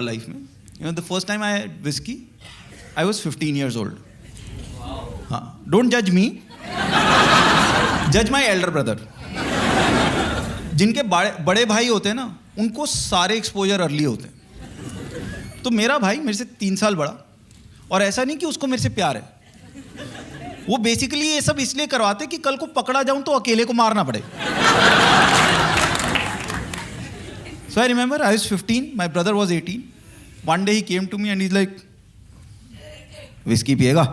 life में. You know, the first time I had whiskey, I was 15 years old. हाँ, don't judge me. Judge my elder brother. जिनके बड़े भाई होते हैं ना, उनको सारे एक्सपोजर अर्ली होते हैं. तो मेरा भाई मेरे से 3 साल बड़ा, और ऐसा नहीं कि उसको मेरे से प्यार है. वो बेसिकली ये सब इसलिए करवाते कि कल को पकड़ा जाऊं तो अकेले को मारना पड़े. So I remember I was 15, my brother was 18. One day he came to me and he's like, "Whiskey पिएगा?"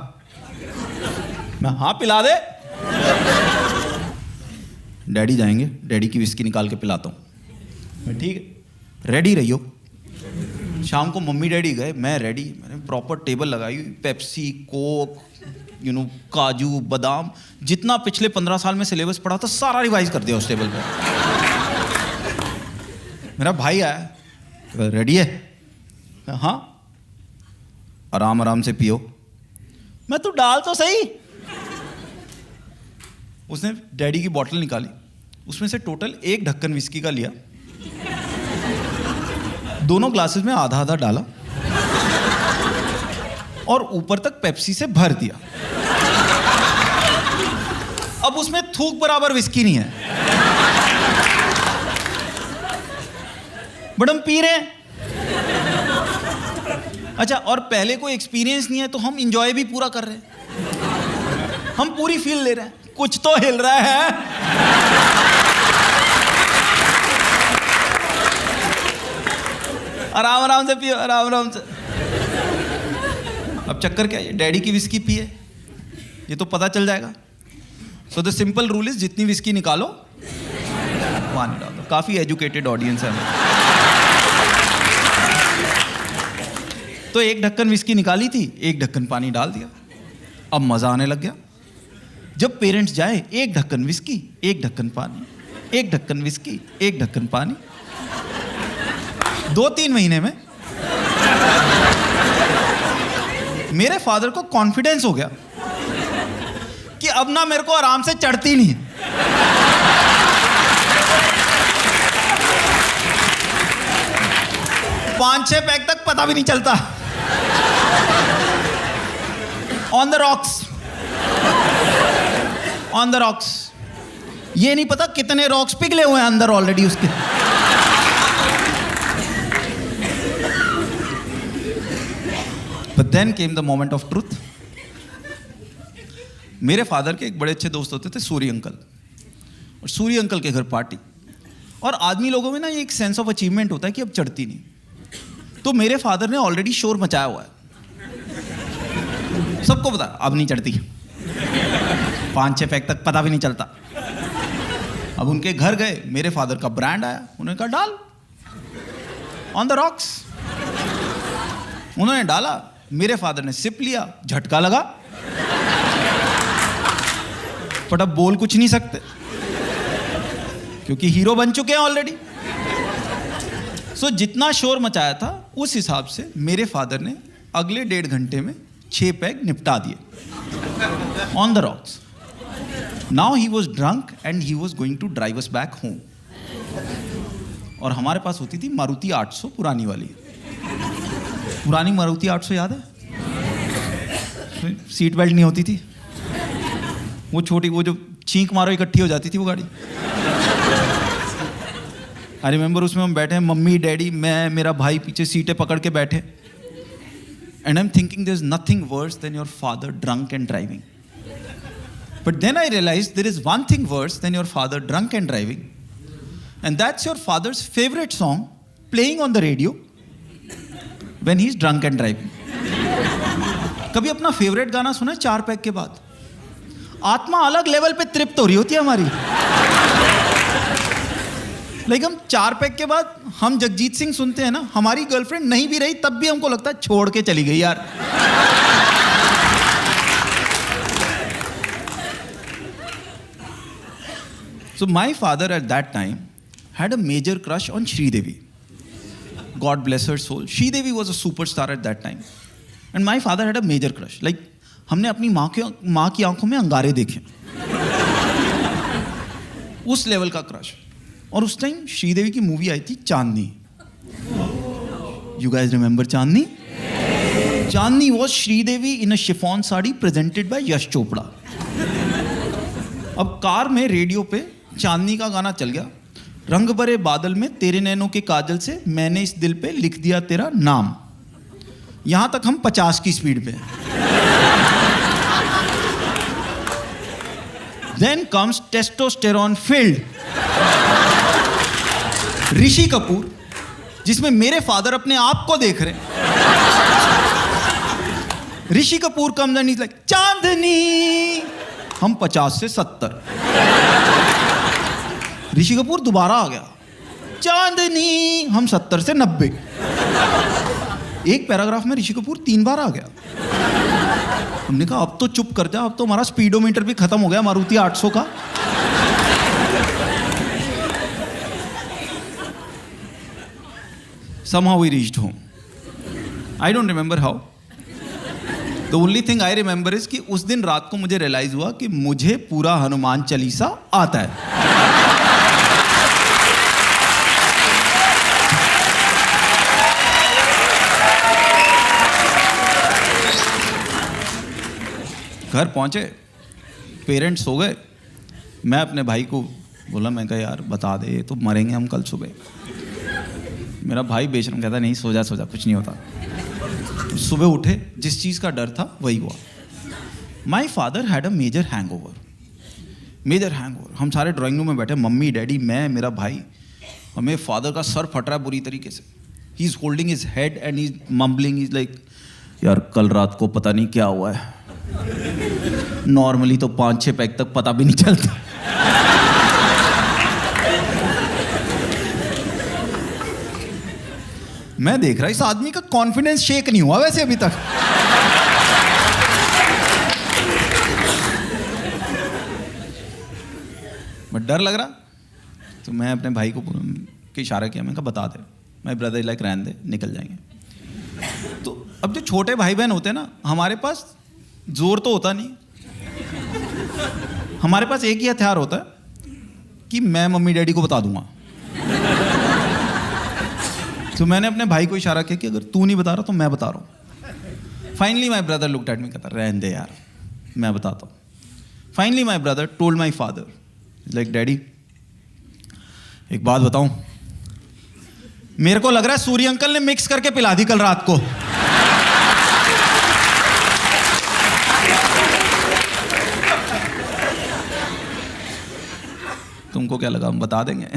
मैं हाँ पिला दे. डैडी जाएंगे, डैडी की विस्की निकाल के पिलाता हूँ. मैं ठीक है, रेडी रहियो. शाम को मम्मी डैडी गए, मैं रेडी. मैंने प्रॉपर टेबल लगाई, पेप्सी, कोक, काजू, बादाम, जितना पिछले 15 साल में सिलेबस पढ़ा था सारा रिवाइज कर दिया उस टेबल पे. मेरा भाई आया, रेडी है? हाँ. आराम आराम से पियो. मैं तू डाल तो सही. उसने डैडी की बोतल निकाली, उसमें से टोटल 1 ढक्कन विस्की का लिया, दोनों ग्लासेस में आधा आधा डाला और ऊपर तक पेप्सी से भर दिया. अब उसमें थूक बराबर विस्की नहीं है, बट हम पी रहे हैं. अच्छा, और पहले कोई एक्सपीरियंस नहीं है तो हम इंजॉय भी पूरा कर रहे हैं. हम पूरी फील ले रहे हैं, कुछ तो हिल रहा है. आराम आराम से पियो, आराम आराम से. अब चक्कर क्या है, डैडी की विस्की पिए, ये तो पता चल जाएगा. So the simple rule is, जितनी विस्की निकालो पानी डाल दो. काफी एजुकेटेड ऑडियंस है. तो 1 ढक्कन विस्की निकाली थी, 1 ढक्कन पानी डाल दिया. अब मजा आने लग गया. जब पेरेंट्स जाए, 1 ढक्कन विस्की, 1 ढक्कन पानी, 1 ढक्कन विस्की, 1 ढक्कन पानी. 2-3 महीने में मेरे फादर को कॉन्फिडेंस हो गया कि अब ना मेरे को आराम से चढ़ती नहीं है. 5-6 पैक तक पता भी नहीं चलता. On the rocks, on the rocks. ये नहीं पता कितने रॉक्स पिघले हुए हैं अंदर ऑलरेडी उसके. But then came the moment of truth. मेरे फादर के एक बड़े अच्छे दोस्त होते थे, सूर्य अंकल. और सूर्य अंकल के घर पार्टी. और आदमी लोगों में ना ये एक सेंस ऑफ अचीवमेंट होता है कि अब चढ़ती नहीं. तो मेरे फादर ने ऑलरेडी शोर मचाया हुआ है, सबको पता अब नहीं चढ़ती. 5-6 पैक तक पता भी नहीं चलता. अब उनके घर गए, मेरे फादर का ब्रांड आया, उन्होंने कहा डाल ऑन द रॉक्स. उन्होंने डाला, मेरे फादर ने सिप लिया, झटका लगा. बट अब बोल कुछ नहीं सकते क्योंकि हीरो बन चुके हैं ऑलरेडी. सो जितना शोर मचाया था उस हिसाब से मेरे फादर ने अगले 1.5 घंटे में 6 पैक निपटा दिए on the rocks. Now he was drunk and he was going to drive us back home. और हमारे पास होती थी मारुति 800 पुरानी वाली. पुरानी मारुति 800 याद है? सीट बेल्ट नहीं होती थी, वो छोटी, वो जो छींक मारो इकट्ठी हो जाती थी वो गाड़ी. आई रिमेंबर उसमें हम बैठे हैं, मम्मी डैडी, मैं, मेरा भाई पीछे सीटें पकड़ के बैठे. And I am thinking there is nothing worse than your father drunk and driving. But then I realize there is one thing worse than your father drunk and driving, and that's your father's favourite song playing on the radio when he is drunk and driving. कभी अपना favourite गाना सुना 4 pack के बाद? आत्मा अलग level पे तृप्त हो रही होती है हमारी. लेकिन हम 4 पैक के बाद हम जगजीत सिंह सुनते हैं ना, हमारी गर्लफ्रेंड नहीं भी रही तब भी हमको लगता है छोड़ के चली गई यार. So my father at that time had a major crush on Sridevi. God bless her soul. Sridevi was a superstar at that time. And my father had a major crush. Like, हमने अपनी माँ की आंखों में अंगारे देखे. उस level का क्रश. और उस टाइम श्रीदेवी की मूवी आई थी चांदनी. You guys remember Chandni? Chandni was Sridevi in a chiffon sari presented by Yash Chopra. अब कार में रेडियो पे चांदनी का गाना चल गया. रंग भरे बादल में तेरे नैनों के काजल से मैंने इस दिल पे लिख दिया तेरा नाम. यहां तक हम 50 की स्पीड पे. Then comes testosterone filled Rishi Kapoor, जिसमें मेरे फादर अपने आप को देख रहे हैं. Rishi Kapoor comes and he's like चांदनी. हम 50 से 70. ऋषि कपूर दोबारा आ गया. चांदनी. हम 70 से 90. एक पैराग्राफ में ऋषि कपूर 3 बार आ गया. हमने कहा अब तो चुप कर जा, अब तो हमारा स्पीडोमीटर भी खत्म हो गया मारुति 800 का. Somehow we reached home. I don't remember how. The only thing I remember is कि उस दिन रात को मुझे रियलाइज हुआ कि मुझे पूरा हनुमान चालीसा आता है. घर पहुंचे, पेरेंट्स सो गए. मैं अपने भाई को बोला, मैं कहा यार बता दे, तो मरेंगे हम कल सुबह. मेरा भाई बेशरम कहता नहीं सो जा कुछ नहीं होता. सुबह उठे, जिस चीज़ का डर था वही हुआ. My father had a major hangover. हम सारे ड्राइंग रूम में बैठे, मम्मी डैडी मैं मेरा भाई. हमें फादर का सर फट रहा है बुरी तरीके से. He is holding his head and he is mumbling. Is like यार कल रात को पता नहीं क्या हुआ है. नॉर्मली तो 5-6 पैक तक पता भी नहीं चलता. मैं देख रहा इस आदमी का कॉन्फिडेंस शेक नहीं हुआ वैसे अभी तक. बट डर लग रहा, तो मैं अपने भाई को इशारा किया. मैं कहा बता दे. माय ब्रदर लाइक रहने दे, निकल जाएंगे. तो अब जो छोटे भाई बहन होते हैं ना, हमारे पास जोर तो होता नहीं. हमारे पास एक ही हथियार होता है कि मैं मम्मी डैडी को बता दूंगा. तो मैंने अपने भाई को इशारा किया कि अगर तू नहीं बता रहा तो मैं बता रहा हूँ. Finally my brother looked at me, कहता रहने दे यार मैं बताता हूँ. Finally my brother told my father like daddy एक बात बताऊं, मेरे को लग रहा है सूर्य अंकल ने मिक्स करके पिला दी कल रात को. तुमको क्या लगा हम बता देंगे?